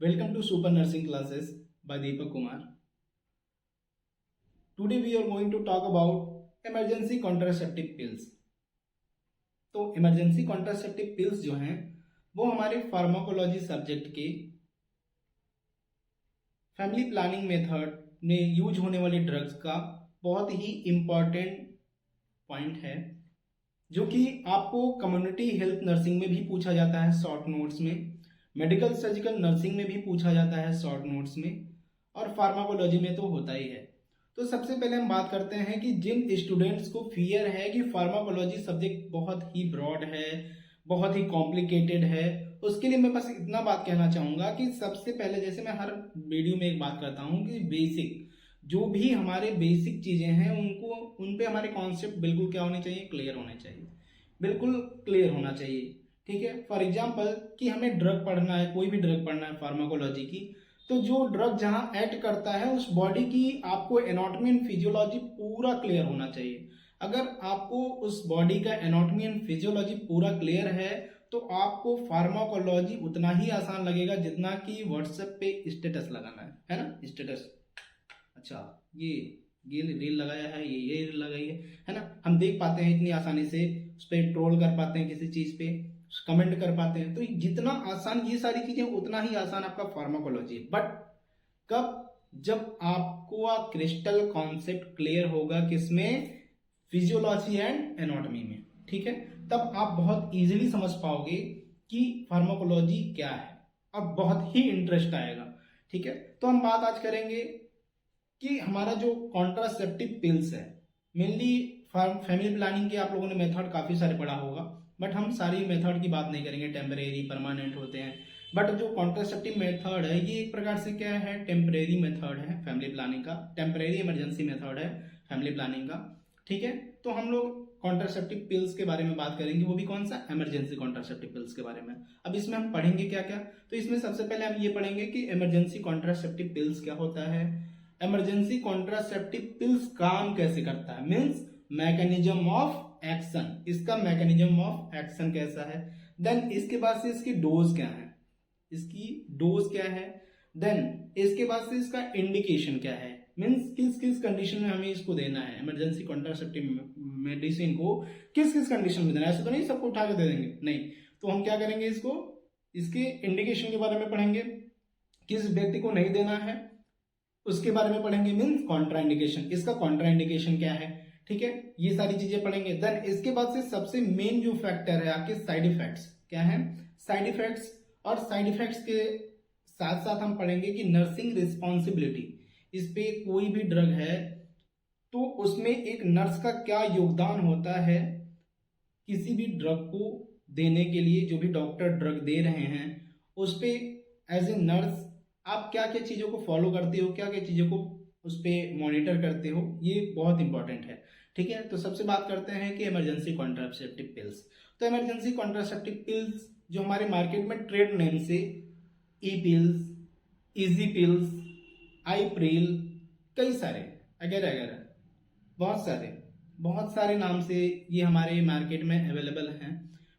Welcome to Super Nursing Classes by Deepak Kumar. Today we are going to talk about emergency contraceptive pills. तो emergency contraceptive pills जो हैं वो हमारे pharmacology subject के family planning method में use होने वाली ड्रग्स का बहुत ही इम्पॉर्टेंट पॉइंट है, जो कि आपको कम्युनिटी हेल्थ नर्सिंग में भी पूछा जाता है शॉर्ट नोट्स में, मेडिकल सर्जिकल नर्सिंग में भी पूछा जाता है शॉर्ट नोट्स में, और फार्माकोलॉजी में तो होता ही है। तो सबसे पहले हम बात करते हैं कि जिन स्टूडेंट्स को फियर है कि फार्माकोलॉजी सब्जेक्ट बहुत ही ब्रॉड है, बहुत ही कॉम्प्लिकेटेड है, उसके लिए मैं बस इतना बात कहना चाहूँगा कि सबसे पहले, जैसे मैं हर वीडियो में एक बात करता हूँ कि बेसिक जो भी हमारे बेसिक चीज़ें हैं उनको उन पे हमारे कॉन्सेप्ट बिल्कुल क्या होने चाहिए, क्लियर होने चाहिए, बिल्कुल क्लियर होना चाहिए। ठीक है। फॉर एग्जाम्पल कि हमें ड्रग पढ़ना है, कोई भी ड्रग पढ़ना है फार्माकोलॉजी की, तो जो ड्रग जहां एक्ट करता है उस बॉडी की आपको एनाटॉमी एंड फिजियोलॉजी पूरा क्लियर होना चाहिए। अगर आपको उस बॉडी का एनाटॉमी एंड फिजियोलॉजी पूरा क्लियर है तो आपको फार्माकोलॉजी उतना ही आसान लगेगा जितना कि व्हाट्सएप पे स्टेटस लगाना है ना, स्टेटस। अच्छा, ये रील लगाया है, ये रील लगाई है ना, हम देख पाते हैं इतनी आसानी से, उस पर ट्रोल कर पाते हैं, किसी चीज पे कमेंट कर पाते हैं। तो जितना आसान ये सारी चीजें उतना ही आसान आपका फार्माकोलॉजी है। बट कब? जब आपको क्रिस्टल कॉन्सेप्ट क्लियर होगा किसमें, फिजियोलॉजी एंड एनाटॉमी में। ठीक है, तब आप बहुत इजीली समझ पाओगे कि फार्माकोलॉजी क्या है और बहुत ही इंटरेस्ट आएगा। ठीक है, तो हम बात आज करेंगे कि हमारा जो कॉन्ट्रासेप्टिव पिल्स है, मेनली फैमिली प्लानिंग के आप लोगों ने मेथड काफी सारे पढ़ा होगा, बट हम सारी मेथड की बात नहीं करेंगे, टेम्परेरी परमानेंट होते हैं। बट जो कॉन्ट्रासेप्टिव मेथड है ये एक प्रकार से क्या है, टेम्परेरी मेथड है फैमिली प्लानिंग का, टेम्परेरी इमरजेंसी मेथड है फैमिली प्लानिंग का। ठीक है, तो हम लोग कॉन्ट्रासेप्टिव पिल्स के बारे में बात करेंगे, वो भी कौन सा, इमरजेंसी कॉन्ट्रासेप्टिव पिल्स के बारे में। अब इसमें हम पढ़ेंगे क्या क्या, तो इसमें सबसे पहले हम ये पढ़ेंगे कि इमरजेंसी कॉन्ट्रासेप्टिव पिल्स क्या होता है, इमरजेंसी कॉन्ट्रासेप्टिव पिल्स काम कैसे करता है, मीन्स मैकेनिज्म ऑफ एक्शन, इसका मैकेनिज्म ऑफ एक्शन कैसा है। देन इसके बाद से इसकी डोज क्या है, इसकी डोज क्या है। देन इसके बाद से इसका इंडिकेशन क्या है, मीन्स किस किस कंडीशन में हमें इसको देना है, इमरजेंसी कॉन्ट्रासेप्टिव मेडिसिन को किस किस कंडीशन में देना है। ऐसे तो नहीं सबको उठा के दे देंगे, नहीं। तो हम क्या करेंगे, इसको इसके इंडिकेशन के बारे में पढ़ेंगे, किस व्यक्ति को नहीं देना है उसके बारे में पढ़ेंगे, मीन्स कॉन्ट्रा इंडिकेशन, इसका कॉन्ट्रा इंडिकेशन क्या है। ठीक है, ये सारी चीजें पढ़ेंगे। देन इसके बाद से सबसे मेन जो फैक्टर है आपके साइड इफेक्ट्स क्या है, साइड इफेक्ट्स, और साइड इफेक्ट्स के साथ साथ हम पढ़ेंगे कि नर्सिंग रिस्पॉन्सिबिलिटी, इस पे कोई भी ड्रग है तो उसमें एक नर्स का क्या योगदान होता है किसी भी ड्रग को देने के लिए, जो भी डॉक्टर ड्रग दे रहे हैं उस पे एज ए नर्स आप क्या क्या चीजों को फॉलो करते हो, क्या क्या चीजों को उस पर मॉनिटर करते हो, ये बहुत इंपॉर्टेंट है। ठीक है, तो सबसे बात करते हैं कि इमरजेंसी कॉन्ट्रासेप्टिव पिल्स। तो इमरजेंसी कॉन्ट्रासेप्टिव पिल्स जो हमारे मार्केट में ट्रेड नेम से ई पिल्स, इजी पिल्स, आई प्रिल, कई सारे वगैरह वगैरह, बहुत सारे नाम से ये हमारे मार्केट में अवेलेबल हैं।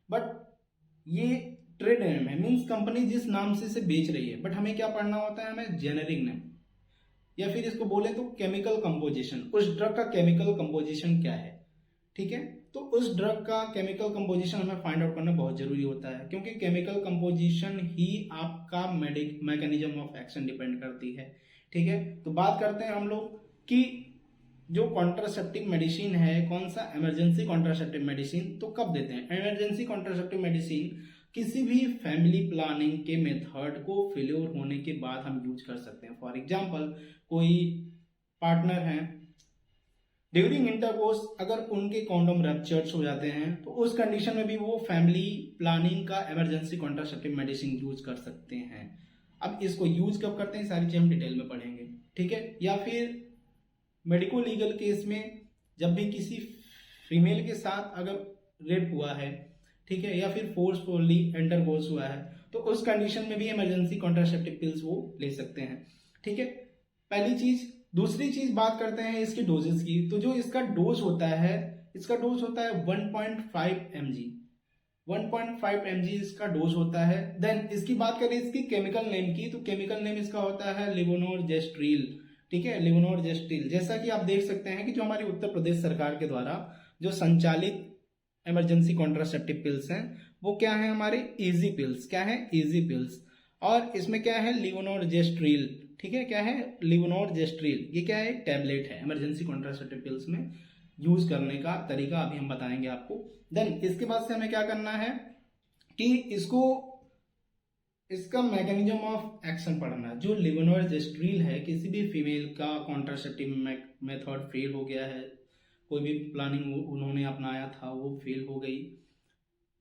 बट ये ट्रेड नेम है, मीन्स कंपनी जिस नाम से इसे बेच रही है, बट हमें क्या पढ़ना होता है, हमें जेनेरिक नेम, या फिर इसको बोले तो केमिकल कंपोजिशन, उस ड्रग का केमिकल कंपोजिशन क्या है। ठीक है, तो उस ड्रग का केमिकल कंपोजिशन हमें फाइंड आउट करना बहुत जरूरी होता है, क्योंकि केमिकल कंपोजिशन ही आपका मैकेनिज्म ऑफ एक्शन डिपेंड करती है। ठीक है, तो बात करते हैं हम लोग कि जो कॉन्ट्रासेप्टिव मेडिसिन है, कौन सा, इमरजेंसी कॉन्ट्रासेप्टिव मेडिसिन, तो कब देते हैं। इमरजेंसी कॉन्ट्रासेप्टिव मेडिसिन किसी भी फैमिली प्लानिंग के मेथड को फेल्योर होने के बाद हम यूज कर सकते हैं। फॉर एग्जांपल कोई पार्टनर हैं, ड्यूरिंग इंटरकोर्स अगर उनके कॉन्डोम रप्चर्स हो जाते हैं तो उस कंडीशन में भी वो फैमिली प्लानिंग का इमरजेंसी कॉन्ट्रासेप्टिव मेडिसिन यूज कर सकते हैं। अब इसको यूज कब करते हैं, सारी चीजें हम डिटेल में पढ़ेंगे। ठीक है, या फिर मेडिको लीगल केस में जब भी किसी फीमेल के साथ अगर रेप हुआ है, ठीक है, या फिर फोर्सफुली इंटरकोर्स हुआ है, तो उस कंडीशन में भी इमरजेंसी कॉन्ट्रासेप्टिव पिल्स वो ले सकते हैं। ठीक है, पहली चीज। दूसरी चीज बात करते हैं इसकी डोजेस की। तो जो इसका डोज होता है, इसका डोज होता है 1.5 mg, 1.5 mg इसका डोज होता है। देन इसकी बात करें इसकी केमिकल नेम की, तो केमिकल नेम इसका होता है लेवोनोरजेस्ट्रिल। ठीक है, लेवोनोरजेस्ट्रिल। जैसा कि आप देख सकते हैं कि जो हमारी उत्तर प्रदेश सरकार के द्वारा जो संचालित इमरजेंसी कॉन्ट्रासेप्टिव पिल्स हैं वो क्या है, हमारे इजी पिल्स। क्या है, इजी पिल्स। और इसमें क्या है, लेवोनोरजेस्ट्रिल। ठीक है, क्या है, लेवोनोरजेस्ट्रिल। ये क्या है, एक टैबलेट है। इमरजेंसी कॉन्ट्रासेप्टिव पिल्स में यूज करने का तरीका अभी हम बताएंगे आपको। देन इसके बाद से हमें क्या करना है कि इसको इसका मैकेनिज्म ऑफ एक्शन पढ़ना। जो लेवोनोरजेस्ट्रिल है, किसी भी फीमेल का कॉन्ट्रासेप्टिव मेथड फेल हो गया है, कोई भी प्लानिंग उन्होंने अपनाया था वो फेल हो गई,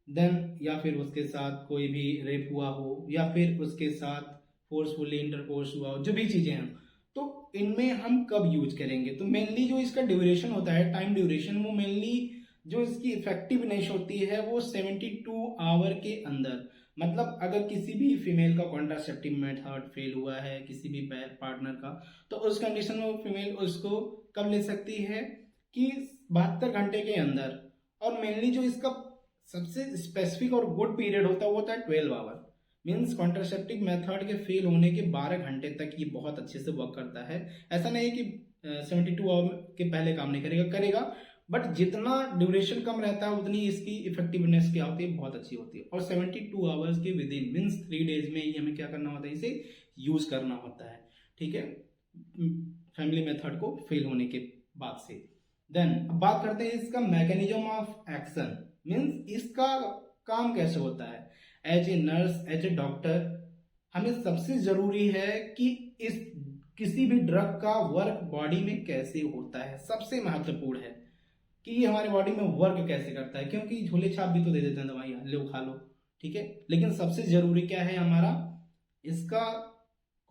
देन या फिर उसके साथ कोई भी रेप हुआ हो या फिर उसके साथ फोर्सफुली इंटरकोर्स हुआ हो, जो भी चीजें हैं, तो इनमें हम कब यूज करेंगे। तो मेनली जो इसका ड्यूरेशन होता है, टाइम ड्यूरेशन, वो मेनली जो इसकी इफेक्टिवनेस होती है वो 72 आवर के अंदर। मतलब अगर किसी भी फीमेल का कॉन्ट्रासेप्टिव मेथड फेल हुआ है किसी भी पार्टनर का, तो उस कंडीशन में वो फीमेल उसको कब ले सकती है कि 72 घंटे के अंदर। और मेनली जो इसका सबसे स्पेसिफिक और गुड पीरियड होता है वो होता है 12 आवर। मीन्स कॉन्ट्रासेप्टिव मेथड के फेल होने के 12 घंटे तक ये बहुत अच्छे से वर्क करता है। ऐसा नहीं है कि 72 आवर के पहले काम नहीं करेगा, बट जितना ड्यूरेशन कम रहता है उतनी इसकी इफेक्टिवनेस क्या होती है, बहुत अच्छी होती है। और 72 आवर्स के विद इन मीन्स 3 डेज में ही हमें क्या करना होता है, इसे यूज करना होता है। ठीक है, फैमिली मेथड को फेल होने के बाद से। देन अब बात करते हैं इसका मैकेनिज्म ऑफ एक्शन। मीन्स इसका काम कैसे होता है। As a nurse, as a doctor, हमें सबसे जरूरी है कि इस किसी भी ड्रग का वर्क बॉडी में कैसे होता है, सबसे महत्वपूर्ण है कि ये हमारी बॉडी में वर्क कैसे करता है। क्योंकि झोले छाप भी तो दे देते हैं दवाइयाँ, लो खा लो, ठीक है, लेकिन सबसे जरूरी क्या है हमारा, इसका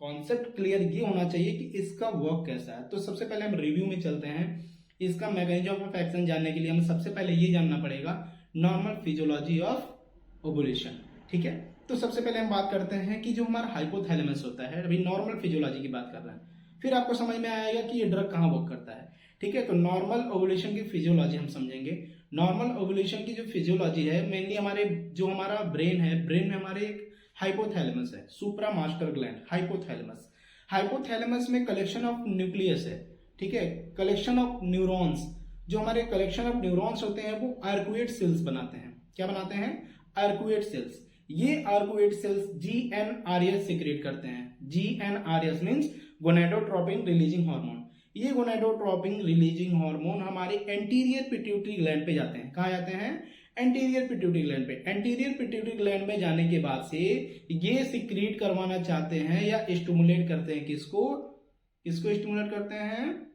कॉन्सेप्ट क्लियर ये होना चाहिए कि इसका वर्क कैसा है। तो सबसे पहले हम रिव्यू में चलते हैं। इसका मैकेनिज्म ऑफ एक्शन जानने के लिए हमें सबसे पहले ये जानना पड़ेगा नॉर्मल फिजियोलॉजी ऑफ ओवुलेशन। ठीक है, तो सबसे पहले हम बात करते हैं कि जो हमारा हाइपोथैलेमस होता है, अभी नॉर्मल फिजियोलॉजी की बात कर रहे हैं, फिर आपको समझ में आएगा कि ये ड्रग कहाँ वर्क करता है। ठीक है, तो नॉर्मल ओवुलेशन की फिजियोलॉजी हम समझेंगे। नॉर्मल ओवुलेशन की जो फिजियोलॉजी है, मेनली हमारे जो हमारा ब्रेन है, ब्रेन में हमारे एक हाइपोथैलेमस है, सुप्रा मास्टर ग्लैंड, हाइपोथैलेमस। हाइपोथैलेमस में कलेक्शन ऑफ न्यूक्लियस है। ठीक है, कलेक्शन ऑफ न्यूरॉन्स, जो हमारे कलेक्शन ऑफ न्यूरॉन्स होते हैं वो आर्कुएट सेल्स बनाते हैं। क्या बनाते हैं, आर्कुएट सेल्स। ये आर्कुएट सेल्स GnRH सीक्रेट करते हैं। GnRH means gonadotropin releasing hormone. ये गोनेडोट्रोपिन रिलीजिंग हार्मोन हमारे एंटीरियर पिट्यूटरी ग्लैंड पे जाते हैं। कहाँ जाते हैं, एंटीरियर पिट्यूटरी ग्लैंड पे। एंटीरियर पिट्यूटरी ग्लैंड में जाने के बाद से ये सीक्रेट करवाना चाहते हैं या स्टिमुलेट करते हैं, किसको स्टिमुलेट करते हैं,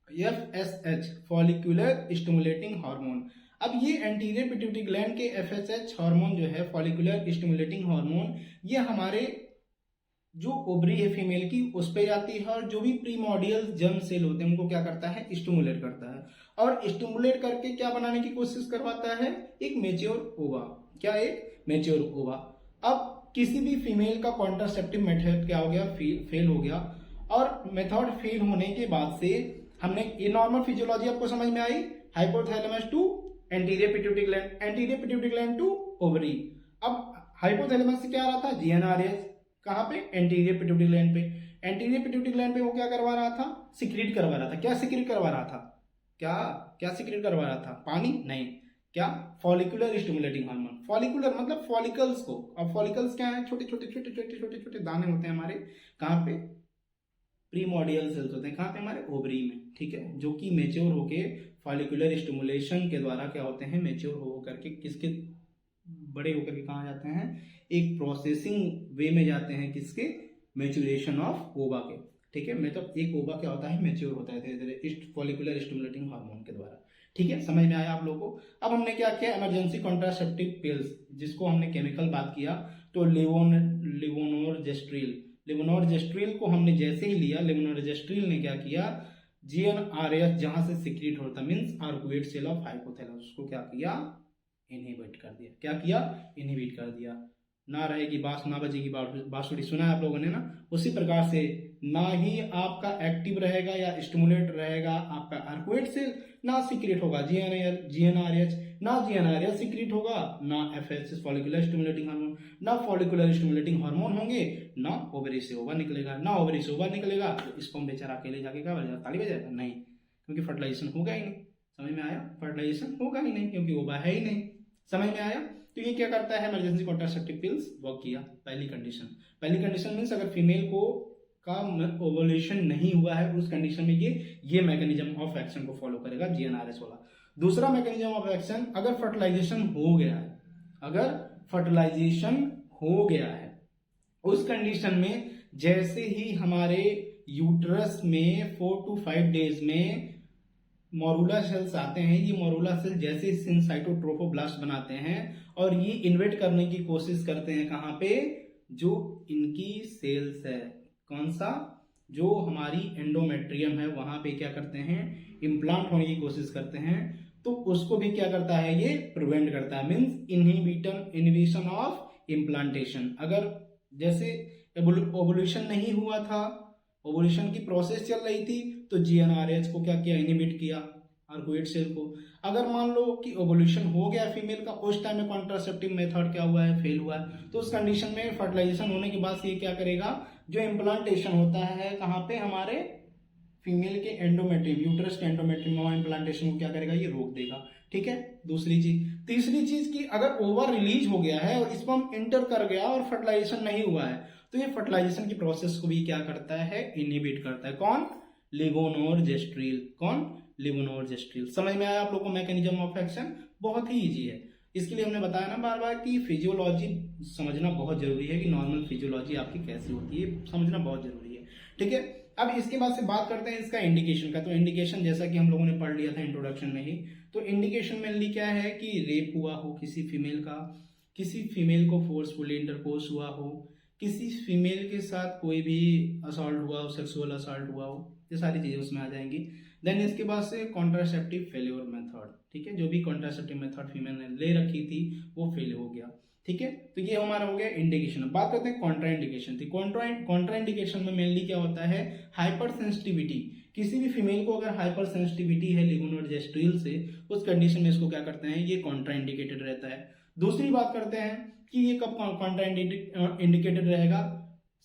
FSH, फॉलिकुलर स्टिमुलेटिंग हार्मोन। अब ये एंटीरियर पिट्यूटरी ग्लैंड के FSH हार्मोन जो है, फॉलिकुलर स्टिमुलेटिंग हार्मोन, ये हमारे जो ओवरी है फीमेल की उस पे जाती है और जो भी प्रीमोडियल जर्म सेल होते हैं उनको क्या करता है, स्टिमुलेट करता है। और स्टिमुलेट करके क्या बनाने की कोशिश करवाता है, एक मेच्योर ओवा। क्या, एक मेच्योर ओवा। अब किसी भी फीमेल का कॉन्ट्रासेप्टिव मेथड क्या हो गया, फेल हो गया। और मेथड फेल होने के बाद से हमने ये नॉर्मल फिजियोलॉजी आपको समझ में आई, hypothalamus to anterior pituitary gland, anterior pituitary gland to ovary. अब हाइपोथैलेमस से क्या आ रहा था, GnRH, कहाँ पे, एंटीरियर पिट्यूटरी ग्लैंड पे। एंटीरियर पिट्यूटरी ग्लैंड पे वो क्या करवा रहा था, सीक्रेट करवा रहा था। क्या सीक्रेट करवा रहा था, क्या सीक्रेट करवा रहा था, पानी नहीं, क्या, फॉलिकुलर स्टिमुलेटिंग हार्मोन। फॉलिकुलर मतलब फॉलिकल्स को। अब फॉलिकल्स क्या है, छोटे छोटे छोटे छोटे छोटे छोटे दाने होते हैं हमारे, कहाँ पे, प्रीमोडियल सेल्स होते हैं, कहाँ पे, हमारे ओवरी में। ठीक है, जो कि मेच्योर होके फॉलिकुलर स्टिमुलेशन के द्वारा क्या होते हैं, मेच्योर हो करके किसके, बड़े होकर के कहाँ जाते हैं, एक प्रोसेसिंग वे में जाते हैं, किसके, मेच्योरेशन ऑफ ओवा के। ठीक है, मतलब एक ओवा क्या होता है, मेच्योर होता है धीरे धीरे फॉलिकुलर स्टिमुलेटिंग हार्मोन के द्वारा। ठीक है, समझ में आया आप लोगों को। अब हमने क्या किया, इमरजेंसी कॉन्ट्रासेप्टिव पिल्स, जिसको हमने केमिकल बात किया, तो लेवोनोरजेस्ट्रिल को हमने जैसे ही लिया, लेवोनोरजेस्ट्रिल ने क्या किया, GnRH जहां से सीक्रेट होता means arcuate cell of hypothalamus, उसको क्या किया, इनहिबिट कर दिया। क्या किया, इनहिबिट कर दिया। ना रहेगी बांस ना बजेगी बांसुरी, सुना है आप लोगों ने ना। उसी प्रकार से ना ही आपका एक्टिव रहेगा या स्टिमुलेट रहेगा आपका आर्कुएट सेल, ना सीक्रेट होगा जीएनआरएच, ना जीएनआरएच सीक्रेट होगा, ना एफएसएस फॉलिकुलर स्टिमुलेटिंग हार्मोन, ना फॉलिकुलर स्टिमुलेटिंग हार्मोन होंगे, ना ओवरी से ओवा निकलेगा। ना ओवरी से ओवा निकलेगा तो स्पर्म बेचारा अकेले जाके क्या बजाएगा, ताली बजाएगा? नहीं, क्योंकि फर्टिलाइजेशन होगा ही नहीं। समझ में आया? फर्टिलाइजेशन होगा ही नहीं क्योंकि ओवा है ही नहीं। समझ में आया? तो ये क्या करता है, इमरजेंसी कॉन्ट्रासेप्टिव पिल्स वर्क किया। पहली कंडीशन मीन्स अगर फीमेल को का ओवुलेशन नहीं हुआ है उस कंडीशन में ये मैकेनिज्म ऑफ एक्शन को फॉलो करेगा, जीएनआरएच वाला। दूसरा मैकेनिज्म ऑफ एक्शन, अगर फर्टिलाइजेशन हो गया है उस कंडीशन में जैसे ही हमारे यूट्रस में 4 to 5 डेज में मोरुला सेल्स आते हैं, ये मोरुला सेल जैसे सिनसाइटोट्रोफोब्लास्ट बनाते हैं और ये इन्वेट करने की कोशिश करते हैं कहाँ पे, जो इनकी सेल्स है, कौन सा, जो हमारी एंडोमेट्रियम है, वहां पे क्या करते हैं, इम्प्लांट होने की कोशिश करते हैं। तो उसको भी क्या करता है, ये प्रिवेंट करता है, मीन्स इनहिबिशन ऑफ इम्प्लांटेशन। अगर जैसे ओवुलेशन नहीं हुआ था, ओवुलेशन की प्रोसेस चल रही थी, तो जीएनआरएच को क्या किया, इनहिबिट किया आर्कुएट सेल को। अगर मान लो कि ओवुलेशन हो गया फीमेल का, उस टाइम में कॉन्ट्रासेप्टिव मेथड क्या हुआ है, फेल हुआ है, तो उस कंडीशन में फर्टिलाइजेशन होने के बाद ये क्या करेगा, जो इम्प्लांटेशन होता है कहाँ पे, हमारे फीमेल के एंडोमेट्रियम, यूट्रस के एंडोमेट्रियम में इम्प्लांटेशन को क्या करेगा, ये रोक देगा। ठीक है, दूसरी चीज। तीसरी चीज की अगर ओवर रिलीज हो गया है और स्पर्म इंटर कर गया और फर्टिलाइजेशन नहीं हुआ है, तो ये फर्टिलाइजेशन की प्रोसेस को भी क्या करता है, इनहिबिट करता है। कौन, लिवोनोरजेस्ट्रिल। कौन, लिवोनोरजेस्ट्रिल। समझ में आया आप लोग को मैकेनिज्म ऑफ एक्शन? बहुत ही इजी है। इसके लिए हमने बताया ना बार बार कि फिजियोलॉजी समझना बहुत जरूरी है, कि नॉर्मल फिजियोलॉजी आपकी कैसी होती है समझना बहुत जरूरी है। ठीक है, अब इसके बाद से बात करते हैं इसका इंडिकेशन का। तो इंडिकेशन जैसा कि हम लोगों ने पढ़ लिया था इंट्रोडक्शन में ही, तो इंडिकेशन मेनली क्या है कि रेप हुआ हो किसी फीमेल का, किसी फीमेल को फोर्सफुली इंटरकोर्स हुआ हो, किसी फीमेल के साथ कोई भी असॉल्ट हुआ हो, सेक्सुअल असॉल्ट हुआ हो, ये सारी चीजें उसमें आ जाएंगी। देन इसके बाद से कॉन्ट्रासेप्टिव फेल्योर मेथड। ठीक है, जो भी कॉन्ट्रासेप्टिव मेथड फीमेल ने ले रखी थी वो फेल हो गया। ठीक है, तो ये हमारा हो गया इंडिकेशन। बात करते हैं कॉन्ट्रा इंडिकेशन। कॉन्ट्रा इंडिकेशन में मेनली क्या होता है, हाइपर सेंसिटिविटी। किसी भी फीमेल को अगर हाइपर सेंसिटिविटी है लिवोनोरजेस्ट्रिल से, उस कंडीशन में इसको क्या करते हैं, ये कॉन्ट्रा इंडिकेटेड रहता है। दूसरी बात करते हैं कि ये कब कॉन्ट्रा इंडिकेटेड रहेगा,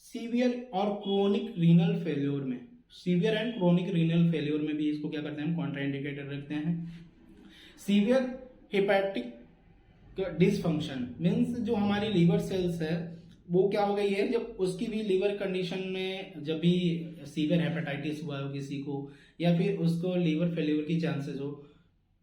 सीवियर और क्रोनिक रीनल फेल्योर में। Severe and chronic renal failure में भी इसको क्या करते हैं, कॉन्ट्रा इंडिकेटेड रखते हैं। सीवियर हेपेटिक डिसफंक्शन मीन्स जो हमारी लीवर सेल्स है वो क्या हो गई है, जब उसकी भी लीवर कंडीशन में जब भी सीवियर हेपेटाइटिस हुआ हो किसी को, या फिर उसको लीवर फेल्योर की चांसेस हो,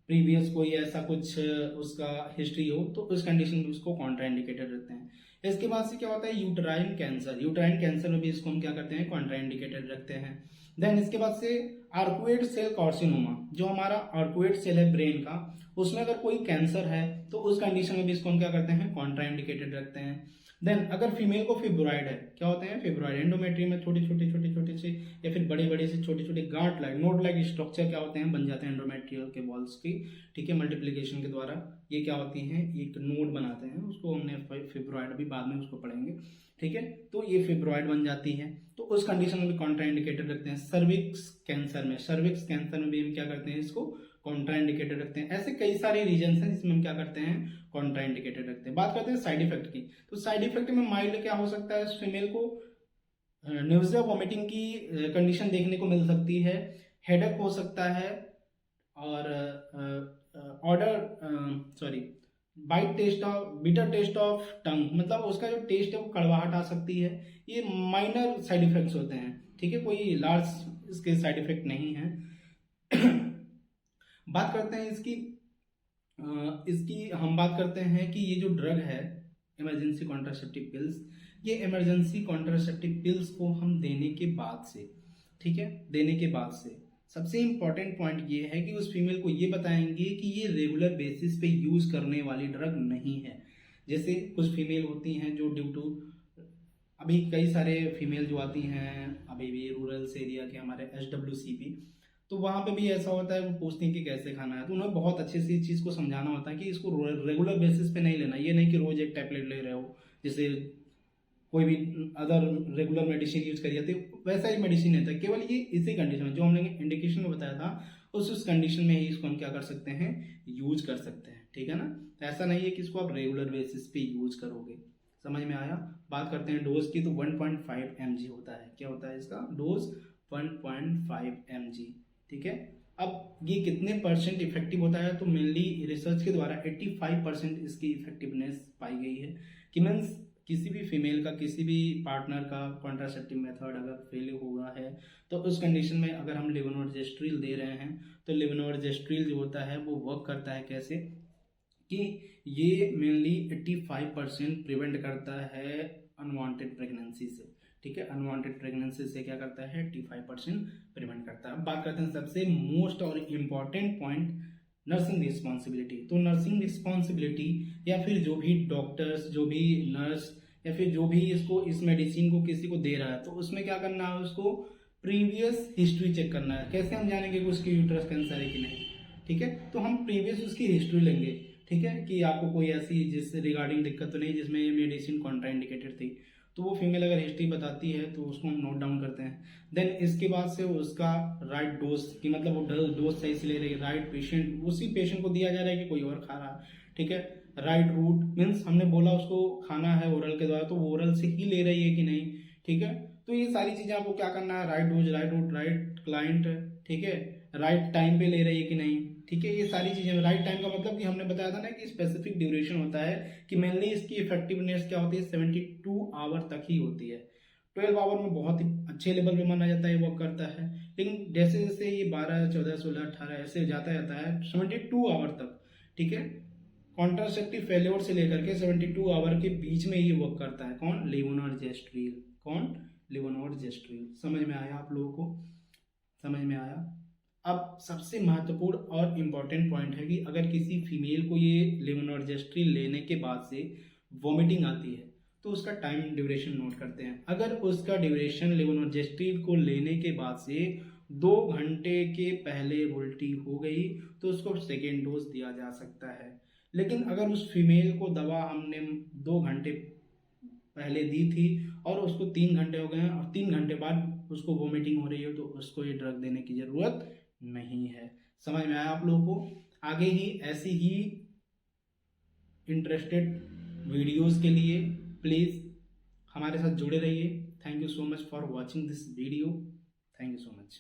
प्रीवियस कोई ऐसा कुछ उसका हिस्ट्री हो, तो उस कंडीशन में उसको कॉन्ट्रा इंडिकेटेड रखते हैं। इसके बाद से क्या होता है, यूट्राइन कैंसर। यूट्राइन कैंसर में भी इसको हम क्या करते हैं, कॉन्ट्रा इंडिकेटेड रखते हैं। देन इसके बाद से आर्कुएट सेल कार्सिनोमा, जो हमारा आर्कुएट सेल है ब्रेन का, उसमें अगर कोई कैंसर है तो उस कंडीशन में भी इसको हम क्या करते हैं, कॉन्ट्रा इंडिकेटेड रखते हैं। देन अगर फीमेल को फिब्रॉइड है, क्या होते हैं फिब्रॉइड, एंडोमेट्रियम में छोटे छोटे से या फिर बड़े बड़े से छोटे छोटे गांठ लाइक नोड लाइक स्ट्रक्चर क्या होते हैं, बन जाते हैं एंडोमेट्रियल के वॉल्स की। ठीक है, मल्टीप्लीकेशन के द्वारा ये क्या होती हैं, एक नोड बनाते हैं, उसको हमने फिब्रॉइड भी बाद में उसको पढ़ेंगे। ठीक है, तो ये फिब्रॉइड बन जाती है, तो उस कंडीशन में भी कॉन्ट्रा इंडिकेटेड रखते हैं। सर्विक्स कैंसर में भी हम क्या करते हैं, इसको कॉन्ट्रा इंडिकेटेड रखते हैं। ऐसे कई सारे रीजन हैं जिसमें हम क्या करते हैं, कॉन्ट्रा इंडिकेटेड रखते हैं। बात करते हैं साइड इफेक्ट की। तो साइड इफेक्ट में माइल्ड क्या हो सकता है, फीमेल को न्यूजिया वॉमिटिंग की कंडीशन देखने को मिल सकती है, हेडेक हो सकता है, और बिटर टेस्ट ऑफ टंग, मतलब उसका जो टेस्ट है वो कड़वाहट आ सकती है। ये माइनर साइड इफेक्ट्स होते हैं। ठीक है, कोई लार्ज इसके साइड इफेक्ट नहीं है। बात करते हैं इसकी हम बात करते हैं कि ये जो ड्रग है इमरजेंसी कॉन्ट्रासेप्टिव पिल्स, ये इमरजेंसी कॉन्ट्रासेप्टिव पिल्स को हम देने के बाद से, ठीक है, देने के बाद से सबसे इंपॉर्टेंट पॉइंट ये है कि उस फीमेल को ये बताएंगे कि ये रेगुलर बेसिस पे यूज करने वाली ड्रग नहीं है। जैसे कुछ फीमेल होती हैं जो ड्यू टू, अभी कई सारे फीमेल जो आती हैं अभी भी रूरल एरिया के हमारे HWCP, तो वहाँ पे भी ऐसा होता है, वो पूछती हैं कि कैसे खाना है, तो उन्हें बहुत अच्छे से इस चीज़ को समझाना होता है कि इसको रेगुलर बेसिस पे नहीं लेना। ये नहीं कि रोज एक टैबलेट ले रहे हो, जैसे कोई भी अदर रेगुलर मेडिसिन यूज करी जाती है वैसा ही मेडिसिन रहता है, केवल ये इसी कंडीशन में जो हमने इंडिकेशन में बताया था उस कंडीशन में ही इसको हम क्या कर सकते हैं, यूज कर सकते हैं, ठीक है ना। तो ऐसा नहीं है कि इसको आप रेगुलर बेसिस पे यूज करोगे। समझ में आया। बात करते हैं डोज की, तो 1.5 mg होता है। क्या होता है इसका डोज? 1.5 mg, ठीक है। अब ये कितने परसेंट इफेक्टिव होता है, तो मेनली रिसर्च के द्वारा 85% इसकी इफेक्टिवनेस पाई गई है कि मीन्स किसी भी फीमेल का, किसी भी पार्टनर का कॉन्ट्रासेप्टिव मेथड अगर फेल हुआ है, तो उस कंडीशन में अगर हम लेवोनोर्जेस्ट्रिल दे रहे हैं, तो लेवोनोर्जेस्ट्रिल जो होता है वो वर्क करता है कैसे कि ये मेनली 85% प्रिवेंट करता है अनवांटेड प्रेगनेंसी से, ठीक है। अनवांटेड प्रेगनेंसी से क्या करता है, 85% प्रिवेंट करता है। बात करते हैं सबसे मोस्ट और इम्पॉर्टेंट पॉइंट, नर्सिंग रिस्पॉन्सिबिलिटी। तो नर्सिंग रिस्पॉन्सिबिलिटी या फिर जो भी डॉक्टर्स, जो भी नर्स या फिर जो भी इसको इस मेडिसिन को किसी को दे रहा है, तो उसमें क्या करना है, उसको प्रीवियस हिस्ट्री चेक करना है। कैसे हम जानेंगे कि उसकी यूट्रस कैंसर है कि नहीं, ठीक है। तो हम प्रीवियस उसकी हिस्ट्री लेंगे, ठीक है, कि आपको कोई ऐसी जिससे रिगार्डिंग दिक्कत तो नहीं जिसमें ये मेडिसिन कॉन्ट्राइंडिकेटेड थी। तो वो फीमेल अगर हिस्ट्री बताती है तो उसको हम नोट डाउन करते हैं। देन इसके बाद से उसका राइट डोज की, मतलब वो डोज सही से ले रही है, राइट पेशेंट, उसी पेशेंट को दिया जा रहा है कि कोई और खा रहा है, ठीक है। राइट रूट मीन्स हमने बोला उसको खाना है ओरल के द्वारा, तो वो ओरल से ही ले रही है कि नहीं, ठीक है। तो ये सारी चीजें आपको क्या करना है, right dose, right route, right client, ठीक है, राइट टाइम पे ले रही है कि नहीं, ठीक है। ये सारी चीजें, राइट टाइम का मतलब कि हमने बताया था ना कि स्पेसिफिक ड्यूरेशन होता है कि मेनली इसकी इफेक्टिवनेस क्या होती है, 72 आवर तक ही होती है। 12 आवर में बहुत ही अच्छे लेवल पे माना जाता है, वर्क करता है। लेकिन जैसे जैसे ये 12, 14, 16, 18 ऐसे जाता है 72 आवर तक, ठीक है। कॉन्ट्रासेप्टिव फेल्योर से लेकर के 72 आवर के बीच में ये वर्क करता है। कौन? लेवोनोर्जेस्ट्रिल। कौन? लेवोनोर्जेस्ट्रिल। समझ में आया आप लोगों को? समझ में आया। अब सबसे महत्वपूर्ण और इम्पॉर्टेंट पॉइंट है कि अगर किसी फीमेल को ये लेवोनोर्जेस्ट्रिल लेने के बाद से वॉमिटिंग आती है, तो उसका टाइम ड्यूरेशन नोट करते हैं। अगर उसका ड्यूरेशन लेवोनोर्जेस्ट्रिल को लेने के बाद से 2 घंटे के पहले उल्टी हो गई, तो उसको सेकेंड डोज दिया जा सकता है। लेकिन अगर उस फीमेल को दवा हमने 2 घंटे पहले दी थी और उसको 3 घंटे हो गए हैं और 3 घंटे बाद उसको वोमिटिंग हो रही है, तो उसको ये ड्रग देने की जरूरत नहीं है। समझ में आया आप लोगों को? आगे ही ऐसी ही इंटरेस्टेड वीडियोस के लिए प्लीज हमारे साथ जुड़े रहिए। Thank you so much for watching this video. Thank you so much.